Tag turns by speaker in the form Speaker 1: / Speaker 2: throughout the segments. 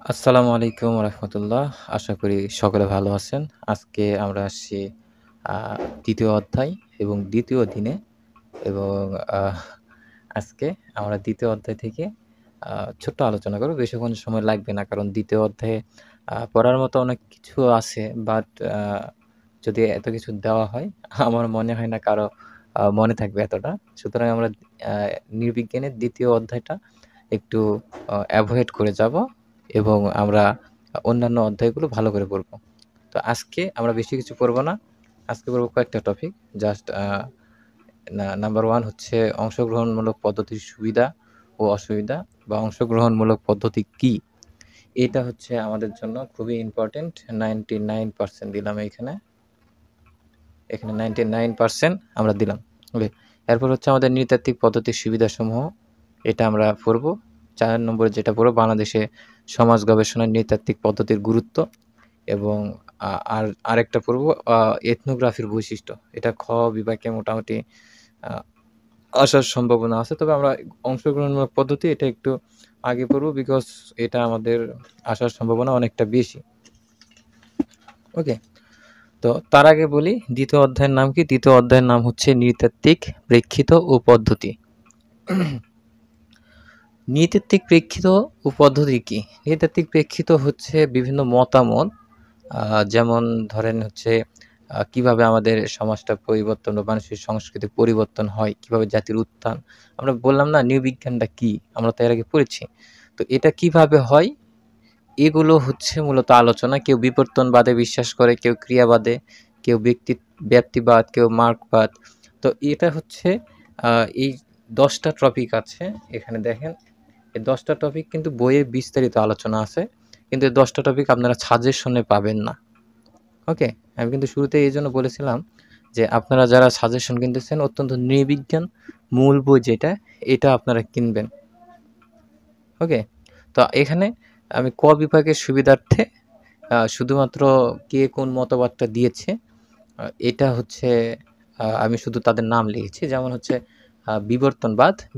Speaker 1: আসসালামু আলাইকুম রহমতুল্লাহ। আশা করি সকলে ভালো আছেন। আজকে আমরা আসছি আ ২য় অধ্যায় এবং ২য় দিনে এবং আহ আজকে আমরা ২য় অধ্যায় থেকে আ ছোট্ট আলোচনা করব। বেশিক্ষণ সময় লাগবে না। কারণ ২য় অধ্যায়ে পড়ার মতো অনেক কিছু আছে। বাট আ যদি এত কিছু দেওয়া হয়, আমার মনে হয় না কারো মনে থাকবে এতটা। সুতরাং আমরা আ নৃবিজ্ঞানের ২য় অধ্যায়টা একটু এভয়েড করে যাব এবং আমরা অন্যান্য অধ্যায়গুলো ভালো করে পড়ব। তো আজকে আমরা বেশি কিছু পড়ব না। আজকে পড়ব কয়েকটা টপিক। জাস্ট নাম্বার 1 হচ্ছে অংশগ্রহণমূলক পদ্ধতির সুবিধা ও অসুবিধা বা অংশগ্রহণমূলক পদ্ধতি কী? এটা হচ্ছে আমাদের জন্য খুবই ইম্পোর্টেন্ট। 99% দিলাম এইখানে। এখানে 99% আমরা দিলাম। ওকে। এরপর হচ্ছে আমাদের নৃতাত্ত্বিক পদ্ধতির সুবিধাসমূহ। এটা আমরা পড়ব। ৪ নম্বরে যেটা পড়ব বাংলাদেশে সমাজ গবেষণায় নৃতাত্ত্বিক পদ্ধতির গুরুত্ব এবং আরেকটা পড়ব আ এথনোগ্রাফির বৈশিষ্ট্য। এটা খ বিভাগে মোটামুটি আ আসার সম্ভাবনা আছে। তবে আমরা অংশগ্রহণমূলক পদ্ধতি এটা একটু আগে পড়ব বিকজ এটা আমাদের আসার সম্ভাবনা অনেকটা বেশি। ওকে। তো তার আগে বলি ২য় অধ্যায়ের নাম কি? ২য় অধ্যায়ের নাম হচ্ছে নৃতাত্ত্বিক প্রেক্ষিত ও পদ্ধতি। নৃতাত্ত্বিক প্রেক্ষিত ও পদ্ধতি কি? নৃতাত্ত্বিক প্রেক্ষিত হচ্ছে বিভিন্ন মতামত যেমন ধরেন হচ্ছে কিভাবে আমাদের সমাজটা পরিবর্তন বা মানুষের সংস্কৃতি পরিবর্তন হয়, কিভাবে জাতির উত্থান। আমরা বললাম না নৃবিজ্ঞানটা কি? আমরা তো এর আগে পড়েছি। তো এটা কিভাবে হয়? এগুলো হচ্ছে মূলত আলোচনা। কেউ বিবর্তনবাদে বিশ্বাস করে, কেউ ক্রিয়াবাদে, কেউ ব্যক্তিবাদ, কেউ মার্কবাদ। তো এটা হচ্ছে আ এই ১০ টা টপিক আছে। এখানে দেখেন এই ১০ টা টপিক কিন্তু বইয়ে বিস্তারিত আলোচনা আছে। কিন্তু এই ১০ টা টপিক আপনারা সাজেশনে পাবেন না। ওকে? আমি কিন্তু শুরুতেই এইজন্য বলেছিলাম যে আপনারা যারা সাজেশন কিনতেছেন অত্যন্ত নৃবিজ্ঞান মূল বই যেটা, এটা আপনারা কিনবেন। ওকে? তো এখানে আমি ক বিভাগের সুবিধার্থে শুধুমাত্র কে কোন মতবাদটা দিয়েছে এটা হচ্ছে আমি শুধু তাদের নাম লিখেছি। যেমন হচ্ছে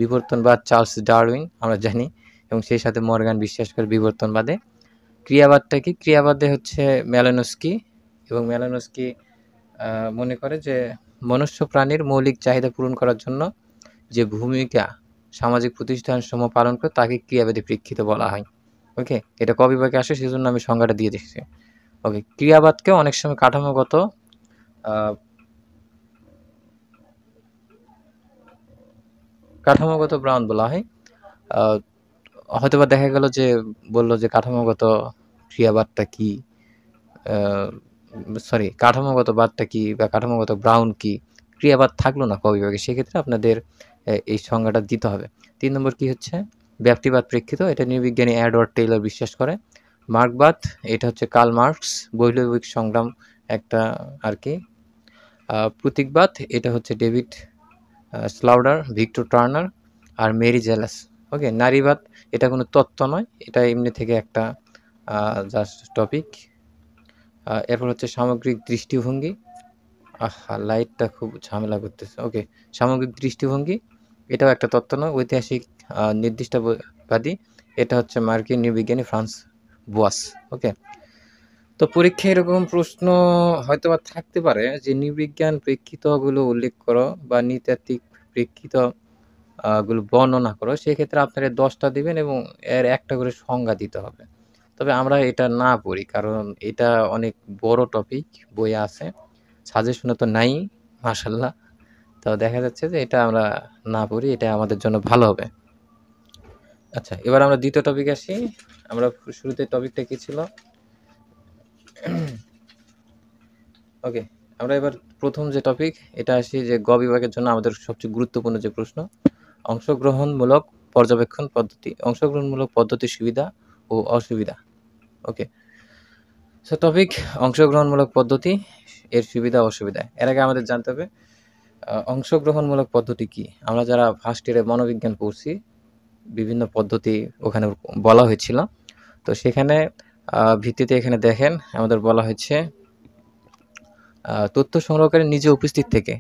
Speaker 1: বিবর্তনবাদ চার্লস ডারউইন আমরা জানি এবং সেই সাথে মর্গান বিশ্বাস করে বিবর্তনবাদে। ক্রিয়াবাদটা কি? ক্রিয়াবাদে হচ্ছে ম্যালিনস্কি এবং ম্যালিনস্কি মনে করে যে মনুষ্য প্রাণীর মৌলিক চাহিদা পূরণ করার জন্য যে ভূমিকা সামাজিক প্রতিষ্ঠানসমূহ পালন করে তাকে ক্রিয়াবাদী প্রেক্ষিত বলা হয়। ওকে? এটা ক বিভাগে আসে সেজন্য আমি সংজ্ঞাটা দিয়ে দিচ্ছি। ওকে, ক্রিয়াবাদকেও অনেক সময় আ কাঠামোগত ব্রাউন বলা হয়। আ হয়তোবা দেখা গেল যে বলল যে কাঠামোগত ক্রিয়াবাদটা কি? আ কাঠামোগত বাদটা কি বা কাঠামোগত ব্রাউন কি? ক্রিয়াবাদ থাকলো না ক বিভাগে। সেক্ষেত্রে আপনাদের এই সংজ্ঞাটা দিতে হবে। ৩ নম্বর কি হচ্ছে? ব্যক্তিবাদ প্রেক্ষিত। এটা নৃবিজ্ঞানী এডওয়ার্ড টেইলর বিশ্বাস করে। মার্কবাদ এটা হচ্ছে কার্ল মার্কস বৈপ্লবিক সংগ্রাম একটা আরকি। প্রতীকবাদ এটা হচ্ছে ডেভিড স্লাউডার, ভিক্টর টার্নার আর মেরি জেলাস। ওকে? নারীবাদ এটা কোনো তত্ত্ব নয়। এটা এমনি থেকে একটা জাস্ট টপিক। এরপর হচ্ছে সামগ্রিক দৃষ্টিভঙ্গি। লাইটটা খুব ঝামেলা করতেছে। ওকে, সামগ্রিক দৃষ্টিভঙ্গি এটাও একটা তত্ত্ব নয়, ঐতিহাসিক নির্দিষ্টবাদী। এটা হচ্ছে মার্কিন নৃবিজ্ঞানী ফ্রান্স বোয়াস। ওকে? তো পরীক্ষায় এরকম প্রশ্ন হয়তোবা থাকতে পারে যে নৃবিজ্ঞান প্রেক্ষিতগুলো উল্লেখ করো বা নৃতাত্ত্বিক প্রেক্ষিত গুলো বর্ণনা করো। সেক্ষেত্রে আপনারা ১০ টা দিবেন এবং এর একটা করে সংজ্ঞা দিতে হবে। তবে আমরা এটা না পড়ি। কারণ এটা অনেক বড় টপিক, বইয়ে আছে। সাজেশনে তো নাই মাশাআল্লাহ। তো দেখা যাচ্ছে যে এটা আমরা না পড়ি, এটা আমাদের জন্য ভালো হবে। আচ্ছা, এবার আমরা ২য় টপিকে আসি। আমরা শুরুতে টপিকটা কি ছিল? ওকে, আমরা এবার ১ম যে টপিক এটা আসি যে গ বিভাগের জন্য আমাদের সবচেয়ে গুরুত্বপূর্ণ যে প্রশ্ন, অংশগ্রহণমূলক পর্যবেক্ষণ পদ্ধতি। অংশগ্রহণমূলক পদ্ধতির সুবিধা ও অসুবিধা। ওকে। সো টপিক অংশগ্রহণমূলক পদ্ধতি, এর সুবিধা অসুবিধা। এর আগে আমাদের জানতে হবে অংশগ্রহণমূলক পদ্ধতি কি? আমরা যারা ফার্স্ট ইয়ারে মনোবিজ্ঞান পড়ছি, বিভিন্ন পদ্ধতি ওখানে বলা হয়েছিল। তো সেখানে ভিত্তিতে এখানে দেখেন আমাদের বলা হয়েছে তথ্য সংগ্রহকারী নিজে উপস্থিত থেকে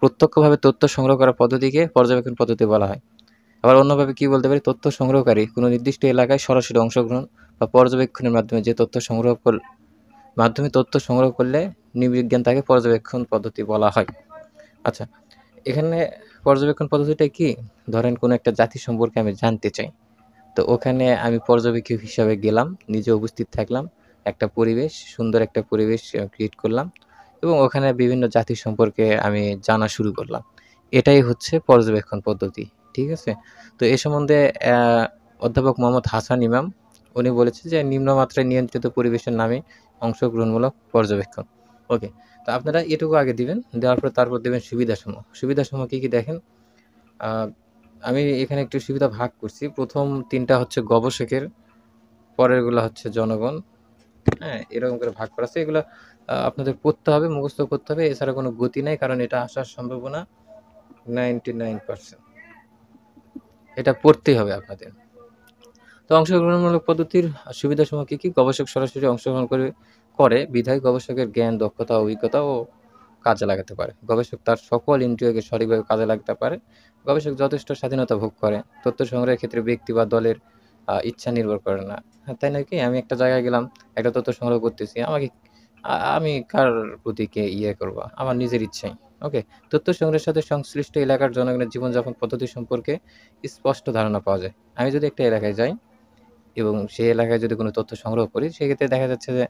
Speaker 1: প্রত্যক্ষভাবে তথ্য সংগ্রহ করার পদ্ধতিকে পর্যবেক্ষণ পদ্ধতি বলা হয়। আবার অন্যভাবে কি বলতে পারি? তথ্য সংগ্রহকারী কোনো নির্দিষ্ট এলাকায় সরাসরি অংশগ্রহণ বা পর্যবেক্ষণের মাধ্যমে যে তথ্য সংগ্রহ করলে নৃবিজ্ঞান তাকে পর্যবেক্ষণ পদ্ধতি বলা হয়। আচ্ছা, এখানে পর্যবেক্ষণ পদ্ধতিটা কি? ধরেন কোনো একটা জাতি সম্পর্কে আমি জানতে চাই। তো ওখানে আমি পর্যবেক্ষক হিসাবে গেলাম, নিজে উপস্থিত থাকলাম। একটা পরিবেশ, সুন্দর একটা পরিবেশ ক্রিয়েট করলাম এবং ওখানে বিভিন্ন জাতি সম্পর্কে আমি জানা শুরু করলাম। এটাই হচ্ছে পর্যবেক্ষণ পদ্ধতি। ঠিক আছে? তো এ সম্বন্ধে অধ্যাপক মোহাম্মদ হাসান ইমাম উনি বলেছে যে নিম্নমাত্রায় নিয়ন্ত্রিত পরিবেশের নামে অংশগ্রহণমূলক পর্যবেক্ষণ। ওকে। তো আপনারা এটুকু আগে দিবেন। দেওয়ার পর তারপর দিবেন সুবিধাসমূহ। সুবিধাসমূহ কি, কি দেখেন? আ আমি এখানে একটু সুবিধা ভাগ করছি। ১ম ৩ টা হচ্ছে গবেষকের, পরেরগুলা হচ্ছে জনগণ। হ্যাঁ? এরকম করে ভাগ করা আছে। এগুলা আপনাদের পড়তে হবে, মুখস্থ করতে হবে। এছাড়া কোনো গতি নাই। কারণ এটা আসার সম্ভাবনা 99%। এটা পড়তেই হবে আপনাদের। তো অংশগ্রহণমূলক পদ্ধতির সুবিধাসমূহ কি, কি? গবেষক সরাসরি অংশগ্রহণ করে বিধায় গবেষকের জ্ঞান, দক্ষতা, অভিজ্ঞতা ও কাজে লাগাতে পারে। গবেষক তার সকল ইন্দ্রিয়কে সঠিকভাবে কাজে লাগাতে পারে। গবেষক যথেষ্ট স্বাধীনতা ভোগ করে। তথ্য সংগ্রহের ক্ষেত্রে ব্যক্তি বা দলের ইচ্ছা নির্ভর করে না। হ্যাঁ, তাই নয় কি? আমি একটা জায়গায় গেলাম, একটা তথ্য সংগ্রহ করতেছি। আমি কার প্রতি ইয়ে করব? আমার নিজের ইচ্ছাই। ওকে? তথ্য সংগ্রহের সাথে সংশ্লিষ্ট এলাকার জনগণের জীবনযাপন পদ্ধতি সম্পর্কে স্পষ্ট ধারণা পাওয়া যায়। আমি যদি একটা এলাকায় যাই এবং সেই এলাকায় যদি কোনো তথ্য সংগ্রহ করি, সেক্ষেত্রে দেখা যাচ্ছে যে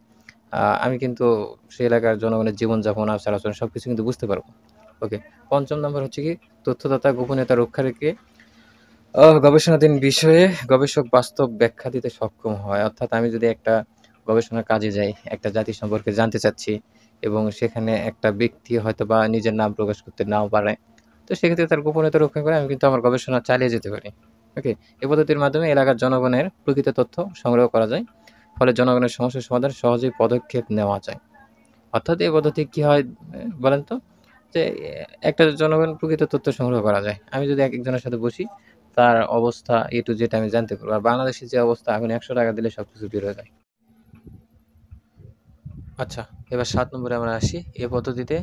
Speaker 1: আমি কিন্তু সেই এলাকার জনগণের জীবনযাপন, আচার-আচরণ সবকিছু কিন্তু বুঝতে পারব। ওকে। ৫ম নাম্বার হচ্ছে কি, তথ্যদাতা গোপনীয়তা রক্ষা রেখে গবেষণাধীন বিষয়ে গবেষক বাস্তব ব্যাখ্যা দিতে সক্ষম হয়। অর্থাৎ আমি যদি একটা গবেষণার কাজে যাই, একটা জাতি সম্পর্কে জানতে চাচ্ছি এবং সেখানে একটা ব্যক্তি হয়তোবা নিজের নাম প্রকাশ করতে নাও পারে। তো সেক্ষেত্রে তার গোপনীয়তা রক্ষা করে আমি কিন্তু আমার গবেষণা চালিয়ে যেতে পারি। ওকে? এই পদ্ধতির মাধ্যমে এলাকার জনগণের প্রকৃত তথ্য সংগ্রহ করা যায়। ফলে জনগণের সমস্যার সমাধানে সহজেই পদক্ষেপ নেওয়া যায়। অর্থাৎ এই পদ্ধতি কি হয় বলেন তো? যে একটা জনগণ প্রকৃত তথ্য সংগ্রহ করা যায়। আমি যদি একেকজনের সাথে বসি, তার অবস্থা A to Z আমি জানতে পারবো। আর বাংলাদেশের যে অবস্থা এখন ৳১০০ দিলে সবকিছু বের হয়ে যায়। আচ্ছা, এবার ৭ নম্বরে আমরা আসি। এ পদ্ধতিতে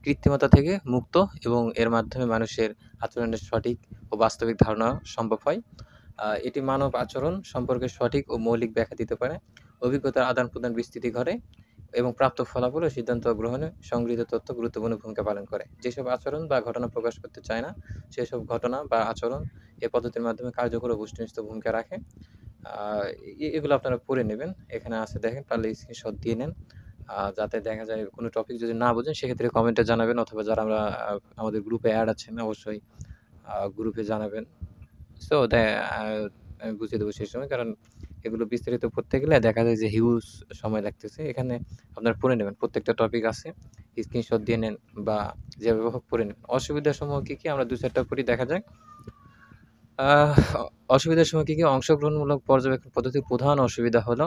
Speaker 1: কৃত্রিমতা থেকে মুক্ত এবং এর মাধ্যমে মানুষের আচরণের সঠিক ও বাস্তবিক ধারণা সম্ভব হয়। এটি মানব আচরণ সম্পর্কে সঠিক ও মৌলিক ব্যাখ্যা দিতে পারে। অভিজ্ঞতার আদান-প্রদান বিস্তৃতি ঘটে এবং প্রাপ্ত ফলাফল ও সিদ্ধান্ত গ্রহণে সংগৃহীত তথ্য গুরুত্বপূর্ণ ভূমিকা পালন করে। যেসব আচরণ বা ঘটনা প্রকাশ করতে চায় না, সেসব ঘটনা বা আচরণ এ পদ্ধতির মাধ্যমে কার্যকর ও বস্তুনিষ্ঠ ভূমিকা রাখে। আ এগুলো আপনারা পড়ে নেবেন। এখানে আছে দেখেন, পারলে স্ক্রিনশট দিয়ে নেন। যাতে দেখা যায় কোনো টপিক যদি না বোঝেন সেক্ষেত্রে কমেন্টে জানাবেন, অথবা যারা আ আমাদের গ্রুপে এড আছেন অবশ্যই গ্রুপে জানাবেন। সো আ আমি বুঝিয়ে দেবো সেই সময়। কারণ এগুলো বিস্তারিত পড়তে গেলে দেখা যায় যে হিউজ সময় লাগতেছে। এখানে আপনারা পড়ে নেবেন। প্রত্যেকটা টপিক আছে। স্ক্রিনশট দিয়ে নেন বা যেভাবে হোক পড়ে নেবেন। অসুবিধার সমূহ কি, কি? আমরা ২-৪ টা পড়ি, দেখা যাক। আহ অসুবিধার সময় কি, কি? অংশগ্রহণমূলক পর্যবেক্ষণ পদ্ধতির প্রধান অসুবিধা হলো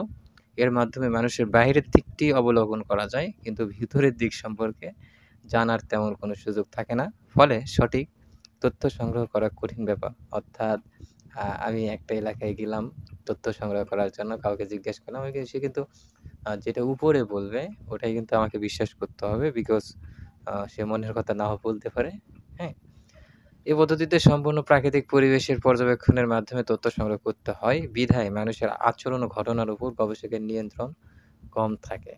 Speaker 1: এর মাধ্যমে মানুষের বাহিরের দিকটি অবলোকন করা যায়, কিন্তু ভিতরের দিক সম্পর্কে জানার তেমন কোনো সুযোগ থাকে না। ফলে সঠিক তথ্য সংগ্রহ করা কঠিন ব্যাপার। অর্থাৎ আমি একটা এলাকায় গেলাম তথ্য সংগ্রহ করার জন্য, কাউকে জিজ্ঞেস করলাম। সে কিন্তু যেটা উপরে বলবে ওটাই কিন্তু আমাকে বিশ্বাস করতে হবে। বিকজ সে মনের কথা নাও বলতে পারে। হ্যাঁ? এ পদ্ধতিতে সম্পূর্ণ প্রাকৃতিক পরিবেশের পর্যবেক্ষণের মাধ্যমে তথ্য সংগ্রহ করতে হয়। বিধায় মানুষের আচরণ ও ঘটনার উপর গবেষকের নিয়ন্ত্রণ কম থাকে।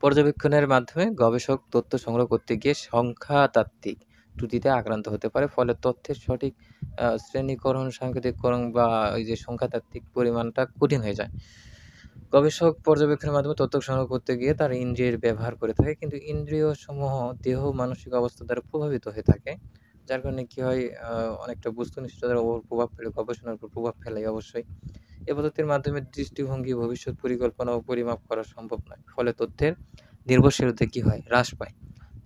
Speaker 1: পর্যবেক্ষণের মাধ্যমে গবেষক তথ্য সংগ্রহ করতে গিয়ে সংখ্যাতাত্ত্বিক ত্রুটিতে আক্রান্ত হতে পারে। ফলে তথ্যের সঠিক শ্রেণীকরণ, সাংকেতিককরণ বা ওই যে সংখ্যাতাত্ত্বিক পরিমাণটা কঠিন হয়ে যায়। গবেষক পর্যবেক্ষণের মাধ্যমে তথ্য সংগ্রহ করতে গিয়ে তার ইন্দ্রিয়ের ব্যবহার করে থাকে। কিন্তু ইন্দ্রিয়সমূহ দেহ মানসিক অবস্থা দ্বারা প্রভাবিত হয়ে থাকে। যার কারণে কি হয়, অনেকটা বস্তুনিষ্ঠতার উপর প্রভাব ফেলে, গবেষণার উপর প্রভাব ফেলে অবশ্যই। এ পদ্ধতির মাধ্যমে দৃষ্টিভঙ্গি, ভবিষ্যৎ পরিকল্পনা ও পরিমাপ করা সম্ভব নয়। ফলে তথ্যের নির্ভরশীলতা কি হয়? হ্রাস পায়।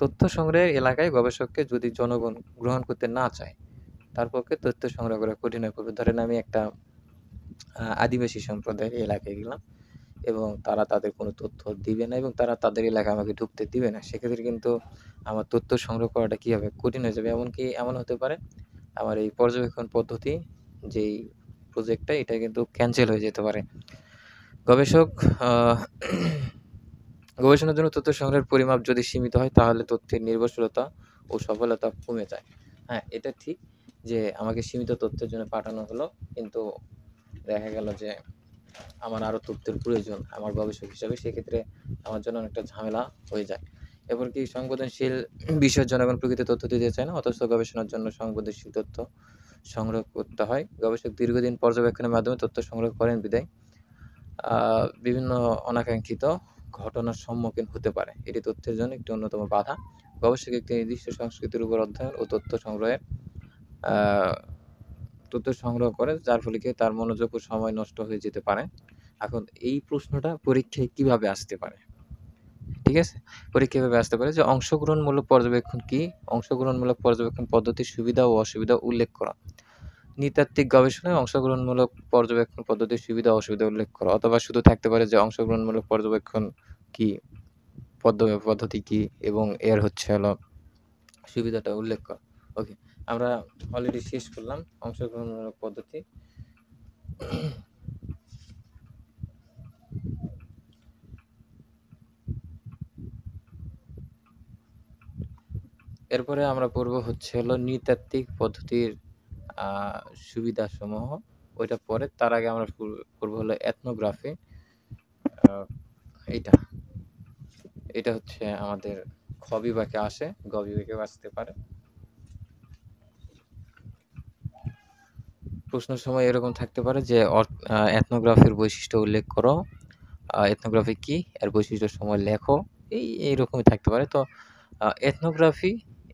Speaker 1: তথ্য সংগ্রহের এলাকায় গবেষককে যদি জনগণ গ্রহণ করতে না চায়, তার পক্ষে তথ্য সংগ্রহ করা কঠিন হয়ে পড়বে। ধরেন আমি একটা আদিবাসী সম্প্রদায়ের এলাকায় গেলাম এবং তারা তাদের কোনো তথ্য দিবে না এবং তারা তাদের এলাকায় আমাকে ঢুকতে দিবে না। সেক্ষেত্রে কিন্তু আমার তথ্য সংগ্রহ করাটা কি হবে? কঠিন হয়ে যাবে। এমনকি এমন হতে পারে আমার এই পর্যবেক্ষণ পদ্ধতি, যেই প্রজেক্টটা, এটা কিন্তু ক্যানসেল হয়ে যেতে পারে। গবেষক আ গবেষণার জন্য তথ্য সংগ্রহের পরিমাপ যদি সীমিত হয়, তাহলে তথ্যের নির্ভরশীলতা ও সফলতা কমে যায়। হ্যাঁ, এটা ঠিক যে আমাকে সীমিত তথ্যের জন্য পাঠানো হলো। কিন্তু দেখা গেল যে আমার আরও তথ্যের প্রয়োজন আমার গবেষক হিসাবে, সেক্ষেত্রে আমার জন্য অনেকটা ঝামেলা হয়ে যায়। এরপর কি সংবেদনশীল বিষয়ের জনগণ প্রকৃত তথ্য দিতে চায় না, অথচ গবেষণার জন্য সংবেদনশীল তথ্য সংগ্রহ করতে হয়। গবেষক দীর্ঘদিন পর্যবেক্ষণের মাধ্যমে তথ্য সংগ্রহ করেন বিধায় বিভিন্ন অনাকাঙ্ক্ষিত ঘটনার সম্মুখীন হতে পারে। এটি তথ্যের জন্য একটি অন্যতম বাধা। গবেষক একটি নির্দিষ্ট সংস্কৃতির উপর অধ্যয়ন ও আ তথ্য সংগ্রহ করে, যার ফলে কি তার মনোযোগ ও সময় নষ্ট হয়ে যেতে পারে। এখন এই প্রশ্নটা পরীক্ষায় কিভাবে আসতে পারে? ঠিক আছে? পরীক্ষায় এভাবে আসতে পারে যে অংশগ্রহণমূলক পর্যবেক্ষণ কি? অংশগ্রহণমূলক পর্যবেক্ষণ পদ্ধতির সুবিধা ও অসুবিধা উল্লেখ করা। নৃতাত্ত্বিক গবেষণায় অংশগ্রহণমূলক পর্যবেক্ষণ পদ্ধতির সুবিধা ও অসুবিধা উল্লেখ করা, অথবা শুধু থাকতে পারে যে অংশগ্রহণমূলক পর্যবেক্ষণ কি, পদ্ধতি কি এবং এর হচ্ছে হলো সুবিধাটা উল্লেখ করা। ওকে, আমরা অলরেডি শেষ করলাম অংশগ্রহণমূলক পদ্ধতি। এরপরে আমরা পড়ব হচ্ছে হলো নৃতাত্ত্বিক পদ্ধতির আ সুবিধাসমূহ। ওইটা পরে, তার আগে আমরা পড়ব হলো এথনোগ্রাফি। আ এইটা। এটা হচ্ছে আমাদের খ বিভাগে আসে, গ বিভাগেও আসতে পারে। প্রশ্নের সময় এরকম থাকতে পারে যে এথনোগ্রাফির বৈশিষ্ট্য উল্লেখ করো। এথনোগ্রাফি কি? এর বৈশিষ্ট্যের সময় লেখো। এইরকমই থাকতে পারে। তো এথনোগ্রাফি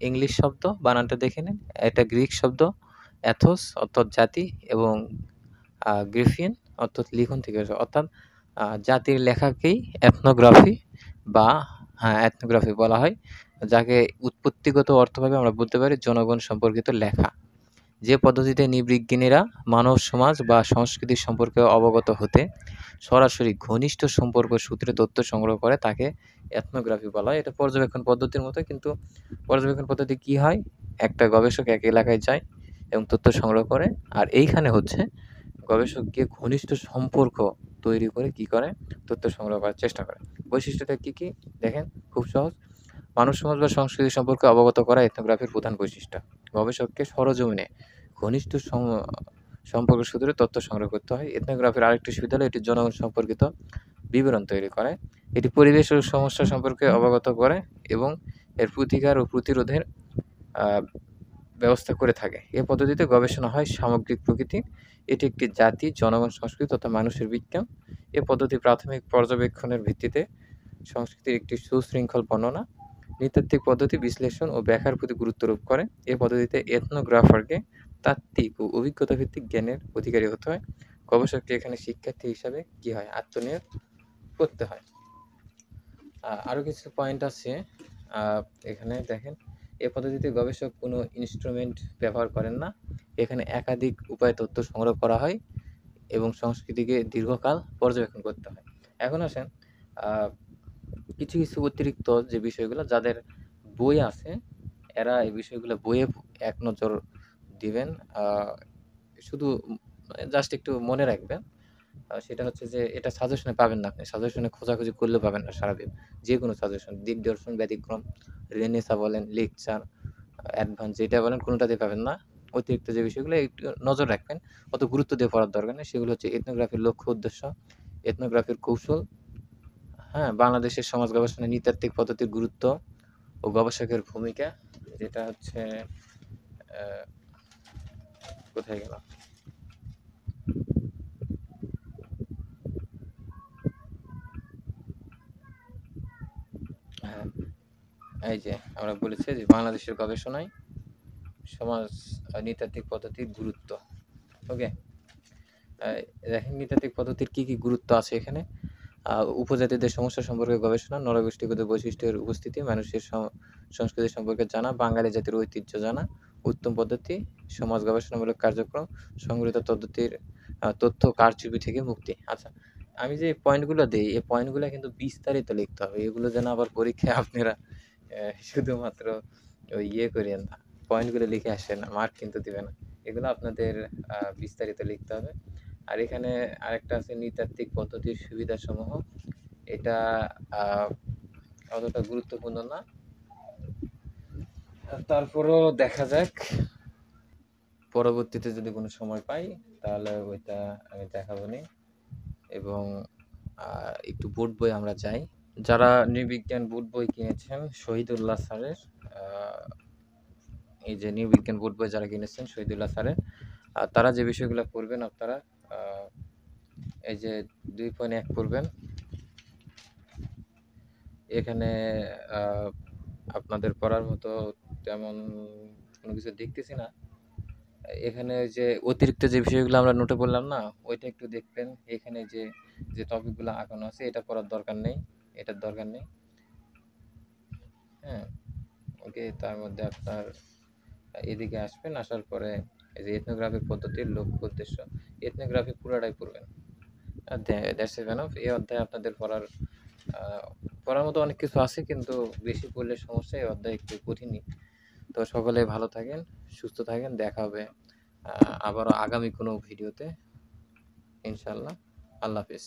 Speaker 1: ইংলিশ শব্দ, বানানটা দেখে নিন। এটা গ্রিক শব্দ এথোস অর্থাৎ জাতি এবং গ্রিফিয়ান অর্থাৎ লিখন থেকে আসে। অর্থাৎ জাতির লেখাকেই এথনোগ্রাফি বা এথনোগ্রাফি বলা হয়, যাকে উৎপত্তিগত অর্থভাবে আমরা বলতে পারি জনগণ সম্পর্কিত লেখা। যে পদ্ধতিতে নৃবিজ্ঞানীরা মানব সমাজ বা সংস্কৃতি সম্পর্কে অবগত হতে সরাসরি ঘনিষ্ঠ সম্পর্ক সূত্রে তথ্য সংগ্রহ করে তাকে এথনোগ্রাফি বলা হয়। এটা পর্যবেক্ষণ পদ্ধতির মতো, কিন্তু পর্যবেক্ষণ পদ্ধতি কি হয়? একটা গবেষক এক এলাকায় যায় এবং তথ্য সংগ্রহ করে, আর এইখানে হচ্ছে গবেষক গিয়ে ঘনিষ্ঠ সম্পর্ক তৈরি করে কি করে? তথ্য সংগ্রহ করার চেষ্টা করে। বৈশিষ্ট্যটা কি, কি? দেখেন, খুব সহজ। মানব সমাজ বা সংস্কৃতি সম্পর্কে অবগত করা এথনোগ্রাফির প্রধান বৈশিষ্ট্য। গবেষককে সরেজমিনে ঘনিষ্ঠ সম্পর্ক সূত্রে তথ্য সংগ্রহ করতে হয়। এথনোগ্রাফির আরেকটি সুবিধা হলো এটি জনগণ সম্পর্কিত বিবরণ তৈরি করে। এটি পরিবেশ ও সমস্যা সম্পর্কে অবগত করে এবং এর প্রতিকার ও প্রতিরোধের আ ব্যবস্থা করে থাকে। এ পদ্ধতিতে গবেষণা হয় সামগ্রিক প্রকৃতি। এটি একটি জাতি, জনগণ, সংস্কৃতি তথা মানুষের বিজ্ঞান। এ পদ্ধতি প্রাথমিক পর্যবেক্ষণের ভিত্তিতে সংস্কৃতির একটি সুশৃঙ্খল বর্ণনা। নৃতাত্ত্বিক পদ্ধতি বিশ্লেষণ ও ব্যাখ্যার প্রতি গুরুত্বারোপ করে। এ পদ্ধতিতে এথনোগ্রাফারকে তাত্ত্বিক ও অভিজ্ঞতাভিত্তিক জ্ঞানের অধিকারী হতে হয়। গবেষককে এখানে শিক্ষার্থী হিসাবে কি হয়? আত্মনিয়োগ করতে হয়। আরও কিছু পয়েন্ট আছে। এখানে দেখেন, এ পদ্ধতিতে গবেষক কোনো ইনস্ট্রুমেন্ট ব্যবহার করেন না। এখানে একাধিক উপায়ে তথ্য সংগ্রহ করা হয় এবং সংস্কৃতিকে দীর্ঘকাল পর্যবেক্ষণ করতে হয়। এখন আসেন কিছু, কিছু অতিরিক্ত যে বিষয়গুলো যাদের বই আছে, এরা এই বিষয়গুলো বইয়ে এক নজর দিবেন। শুধু জাস্ট একটু মনে রাখবেন। সেটা হচ্ছে যে এটা সাজেশনে পাবেন না আপনি। সাজেশনে খোঁজাখুঁজি করলেও পাবেন না সারাদিন। যেকোনো সাজেশন, দিকদর্শন, ব্যতিক্রম, রেনেসাঁ বলেন, লেকচার, অ্যাডভান্স যেটা বলেন কোনোটাতেই পাবেন না। অতিরিক্ত যে বিষয়গুলো একটু নজর রাখবেন। অত গুরুত্ব দিয়ে পড়ার দরকার নেই। সেগুলো হচ্ছে এথনোগ্রাফির লক্ষ্য উদ্দেশ্য, এথনোগ্রাফির কৌশল, হ্যাঁ, বাংলাদেশের সমাজ গবেষণায় নৃতাত্ত্বিক পদ্ধতির গুরুত্ব ও গবেষকের ভূমিকা, যেটা হচ্ছে কোথায় গেল? হ্যাঁ, এই যে আমরা বলেছি যে বাংলাদেশের গবেষণায় সমাজ নৃতাত্ত্বিক পদ্ধতির গুরুত্ব। ওকে, দেখেন নৃতাত্ত্বিক পদ্ধতির কি, কি গুরুত্ব আছে এখানে। উপজাতিদের সমস্যা সম্পর্কে গবেষণা, নরগোষ্ঠীগত বৈশিষ্ট্যের উপস্থিতি, মানুষের সংস্কৃতি সম্পর্কে জানা, বাঙালি জাতির ঐতিহ্য জানা, উত্তম পদ্ধতি, সমাজ গবেষণামূলক কার্যক্রম, সংগৃহীত পদ্ধতির তথ্য কারচুপি থেকে মুক্তি। আচ্ছা, আমি যে পয়েন্টগুলো দেই, এই পয়েন্টগুলো কিন্তু বিস্তারিত লিখতে হবে। এগুলো যেন আবার পরীক্ষায় আপনারা শুধুমাত্র ওই করিয়েন না, পয়েন্টগুলো লিখে আসেন না, মার্ক কিন্তু দিবে না। এগুলো আপনাদের বিস্তারিত লিখতে হবে। আর এখানে আরেকটা আছে নৃতাত্ত্বিক পদ্ধতির সুবিধাসমূহ। এটা অতটা গুরুত্বপূর্ণ না, তারপরেও দেখা যাক, পরবর্তীতে যদি কোনো সময় পাই তাহলে ওইটা আমি দেখাবো নি। এবং একটু বোর্ড বই আমরা চাই। যারা নৃবিজ্ঞান বোর্ড বই কিনেছেন শহীদুল্লাহ স্যারের, আ এই যে নৃবিজ্ঞান বোর্ড বই যারা কিনেছেন শহীদুল্লাহ স্যারের, তারা যে বিষয়গুলো পড়বেন আপনারা আ এই যে 2.1 পড়বেন। এখানে আ আপনাদের পড়ার মতো তেমন কোনো কিছু দেখতেছি না। এখানে ওই যে অতিরিক্ত যে বিষয়গুলো আমরা নোটে বললাম না, ওইটা একটু দেখবেন। এখানে যে টপিকগুলো আঁকানো আছে এটা পড়ার দরকার নেই, এটার দরকার নেই। হ্যাঁ? ওকে, তার মধ্যে আপনার এদিকে আসবেন, আসার পরে এই যে এথনোগ্রাফিক পদ্ধতির লক্ষ্য উদ্দেশ্য, এথনোগ্রাফি পুরাটাই পড়বেন। That's enough. এই অধ্যায়ে আপনাদের আ পড়ার মতো অনেক কিছু আছে কিন্তু বেশি পড়লে সমস্যা। এই অধ্যায় একটু কঠিনই। তো সকলে ভালো থাকেন, সুস্থ থাকেন। দেখা হবে আবারও আগামী কোনো ভিডিওতে ইনশাআল্লাহ। আল্লাহ হাফেজ।